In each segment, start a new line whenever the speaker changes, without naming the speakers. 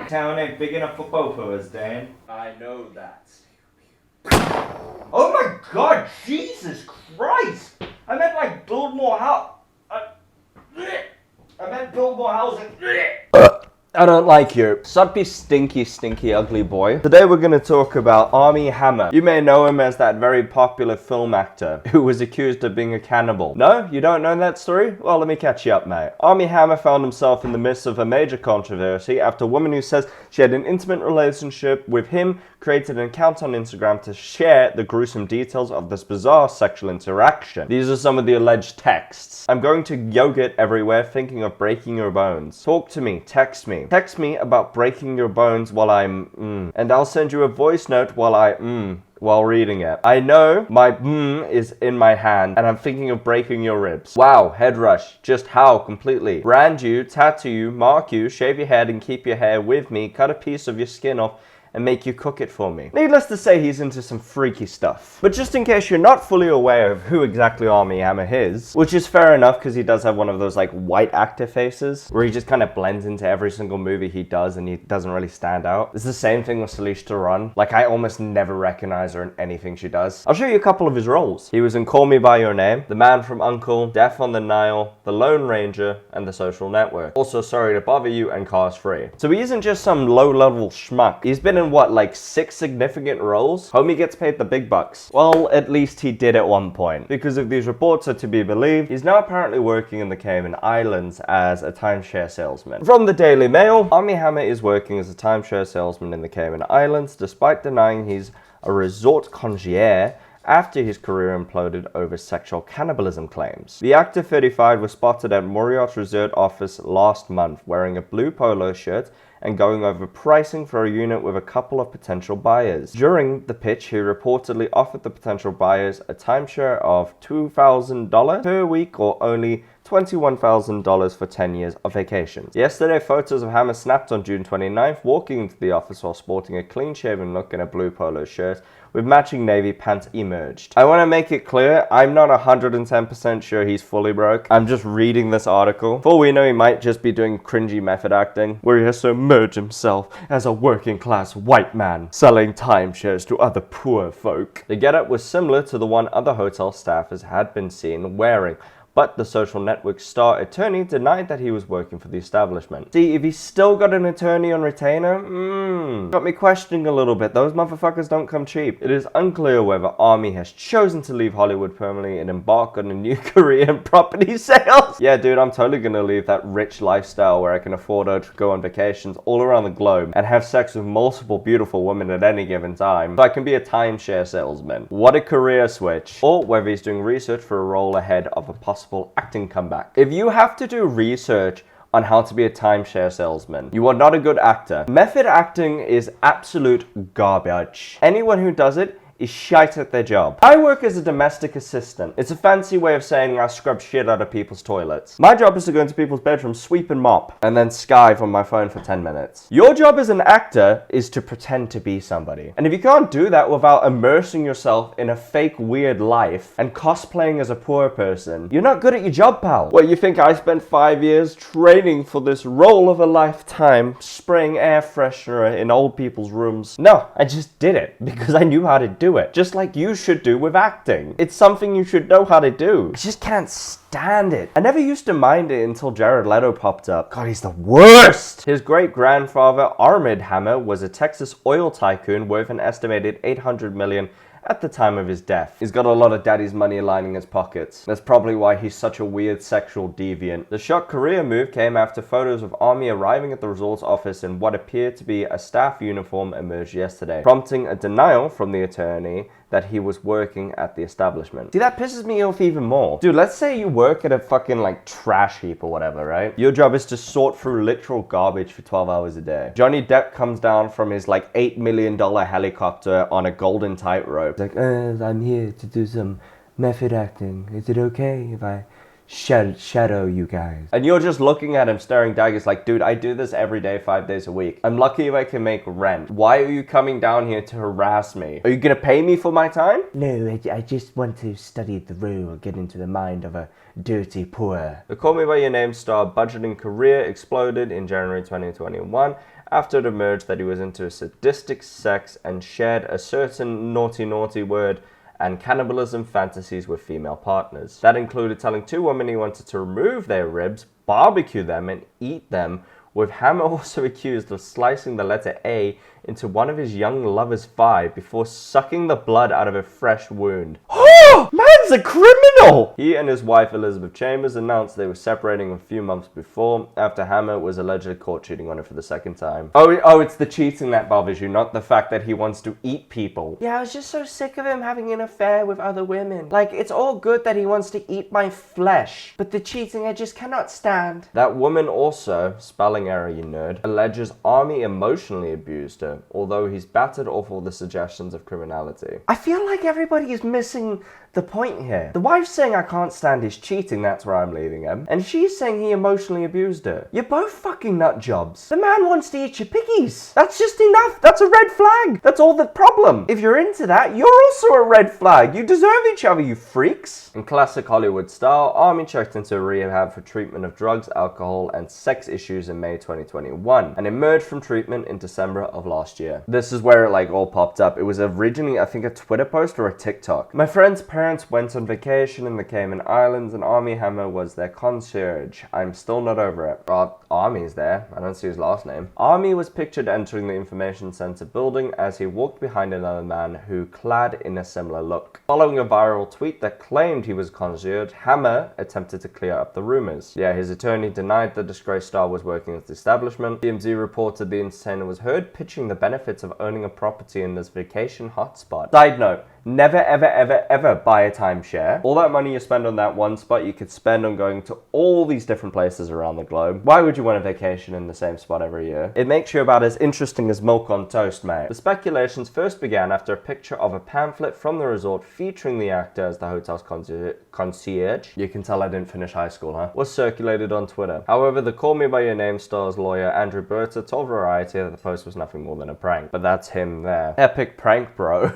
Town ain't big enough for both of us, Dan.
I know that.
Oh my god, Jesus Christ! I meant like build more house. I meant build more housing. I don't like you. Sup, you stinky, stinky, ugly boy. Today we're going to talk about Armie Hammer. You may know him as that very popular film actor who was accused of being a cannibal. No? You don't know that story? Well, let me catch you up, mate. Armie Hammer found himself in the midst of a major controversy after a woman who says she had an intimate relationship with him created an account on Instagram to share the gruesome details of this bizarre sexual interaction. These are some of the alleged texts. I'm going to yogurt everywhere thinking of breaking your bones. Talk to me. Text me. Text me about breaking your bones while I'm and I'll send you a voice note while reading it. I know my is in my hand and I'm thinking of breaking your ribs. Wow, head rush. Just how completely? Brand you, tattoo you, mark you, shave your head and keep your hair with me, cut a piece of your skin off and make you cook it for me. Needless to say, he's into some freaky stuff. But just in case you're not fully aware of who exactly Armie Hammer is, which is fair enough because he does have one of those like white actor faces where he just kind of blends into every single movie he does and he doesn't really stand out. It's the same thing with Salish Theron. Like, I almost never recognize her in anything she does. I'll show you a couple of his roles. He was in Call Me By Your Name, The Man from U.N.C.L.E., Death on the Nile, The Lone Ranger, and The Social Network. Also, Sorry to Bother You and Cars 3. So he isn't just some low-level schmuck. He's been in what, like 6 significant roles? Homie gets paid the big bucks. Well, at least he did at one point. Because if these reports are to be believed, he's now apparently working in the Cayman Islands as a timeshare salesman. From the Daily Mail, Armie Hammer is working as a timeshare salesman in the Cayman Islands, despite denying he's a resort concierge after his career imploded over sexual cannibalism claims. The actor 35 was spotted at Marriott's resort office last month wearing a blue polo shirt and going over pricing for a unit with a couple of potential buyers. During the pitch, he reportedly offered the potential buyers a timeshare of $2,000 per week or only $21,000 for 10 years of vacations. Yesterday, photos of Hammer snapped on June 29th, walking into the office while sporting a clean-shaven look and a blue polo shirt with matching navy pants emerged. I want to make it clear, I'm not 110% sure he's fully broke. I'm just reading this article. For all we know, he might just be doing cringy method acting, where he has to emerge himself as a working-class white man selling timeshares to other poor folk. The getup was similar to the one other hotel staffers had been seen wearing, but the Social Network star attorney denied that he was working for the establishment. See, if he's still got an attorney on retainer, got me questioning a little bit. Those motherfuckers don't come cheap. It is unclear whether Armie has chosen to leave Hollywood permanently and embark on a new career in property sales. Yeah, dude, I'm totally gonna leave that rich lifestyle where I can afford to go on vacations all around the globe and have sex with multiple beautiful women at any given time, so I can be a timeshare salesman. What a career switch. Or whether he's doing research for a role ahead of a possible acting comeback. If you have to do research on how to be a timeshare salesman, you are not a good actor. Method acting is absolute garbage. Anyone who does it is shite at their job. I work as a domestic assistant. It's a fancy way of saying I scrub shit out of people's toilets. My job is to go into people's bedrooms, sweep and mop, and then Skype on my phone for 10 minutes. Your job as an actor is to pretend to be somebody. And if you can't do that without immersing yourself in a fake weird life and cosplaying as a poor person, you're not good at your job, pal. What, you think I spent 5 years training for this role of a lifetime, spraying air freshener in old people's rooms? No, I just did it because I knew how to do it, just like you should do with acting. It's something you should know how to do. I just can't stand it. I never used to mind it until Jared Leto popped up. God, he's the worst! His great-grandfather, Armie Hammer, was a Texas oil tycoon worth an estimated $800 million at the time of his death. He's got a lot of daddy's money lining his pockets. That's probably why he's such a weird sexual deviant. The shock career move came after photos of Armie arriving at the resort's office in what appeared to be a staff uniform emerged yesterday, prompting a denial from the attorney that he was working at the establishment. See, that pisses me off even more. Dude, let's say you work at a fucking like trash heap or whatever, right? Your job is to sort through literal garbage for 12 hours a day. Johnny Depp comes down from his like $8 million helicopter on a golden tightrope. He's like, I'm here to do some method acting. Is it okay if I shadow you guys. And you're just looking at him staring daggers like, dude, I do this every day, 5 days a week. I'm lucky if I can make rent. Why are you coming down here to harass me? Are you gonna pay me for my time? No, I just want to study the rule, get into the mind of a dirty poor. The Call Me By Your Name star budgeting career exploded in January 2021 after it emerged that he was into sadistic sex and shared a certain naughty word and cannibalism fantasies with female partners. That included telling 2 women he wanted to remove their ribs, barbecue them, and eat them, with Hammer also accused of slicing the letter A into one of his young lover's thigh before sucking the blood out of a fresh wound. Oh, man's a criminal! He and his wife Elizabeth Chambers announced they were separating a few months before, after Hammer was allegedly caught cheating on her for the 2nd time. Oh, it's the cheating that bothers you, not the fact that he wants to eat people. Yeah, I was just so sick of him having an affair with other women. Like, it's all good that he wants to eat my flesh, but the cheating I just cannot stand. That woman also, spelling error you nerd, alleges Armie emotionally abused her, although he's battered off all the suggestions of criminality. I feel like everybody is missing the point here. The wife's saying I can't stand his cheating, that's where I'm leaving him. And she's saying he emotionally abused her. You're both fucking nut jobs. The man wants to eat your piggies. That's just enough. That's a red flag. That's all the problem. If you're into that, you're also a red flag. You deserve each other, you freaks. In classic Hollywood style, Armie checked into a rehab for treatment of drugs, alcohol, and sex issues in May 2021 and emerged from treatment in December of last year. This is where it like all popped up. It was originally, I think, a Twitter post or a TikTok. My friend's parents went on vacation in the Cayman Islands and Armie Hammer was their concierge. I'm still not over it. Well, Armie's there. I don't see his last name. Armie was pictured entering the information center building as he walked behind another man who clad in a similar look. Following a viral tweet that claimed he was concierge, Hammer attempted to clear up the rumors. Yeah, his attorney denied the disgraced star was working at the establishment. TMZ reported the entertainer was heard pitching the benefits of owning a property in this vacation hotspot. Side note, never ever buy a timeshare. All that money you spend on that one spot you could spend on going to all these different places around the globe. Why would you want a vacation in the same spot every year? It makes you about as interesting as milk on toast, mate. The speculations first began after a picture of a pamphlet from the resort featuring the actor as the hotel's concierge. You can tell I didn't finish high school, huh? Was circulated on Twitter. However, the Call Me By Your Name star's lawyer Andrew Berta told Variety that the post was nothing more than a prank. But that's him there. Epic prank, bro.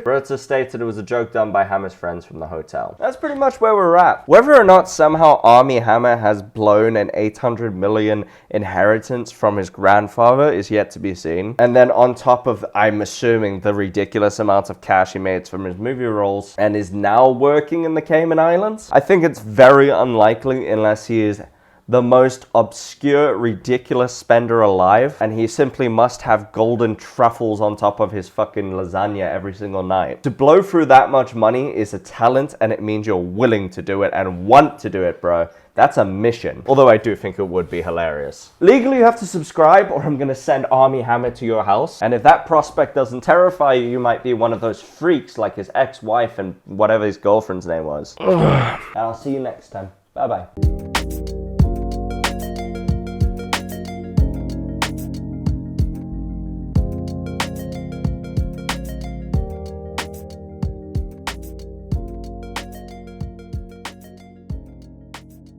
Berta stated it was a joke done by Hammer's friends from the hotel. That's pretty much where we're at. Whether or not somehow Armie Hammer has blown an 800 million inheritance from his grandfather is yet to be seen. And then on top of, I'm assuming, the ridiculous amount of cash he made from his movie roles and is now working in the Cayman Islands, I think it's very unlikely unless he is the most obscure, ridiculous spender alive, and he simply must have golden truffles on top of his fucking lasagna every single night. To blow through that much money is a talent, and it means you're willing to do it and want to do it, bro. That's a mission. Although I do think it would be hilarious. Legally, you have to subscribe or I'm gonna send Armie Hammer to your house. And if that prospect doesn't terrify you, you might be one of those freaks like his ex-wife and whatever his girlfriend's name was. And I'll see you next time. Bye-bye.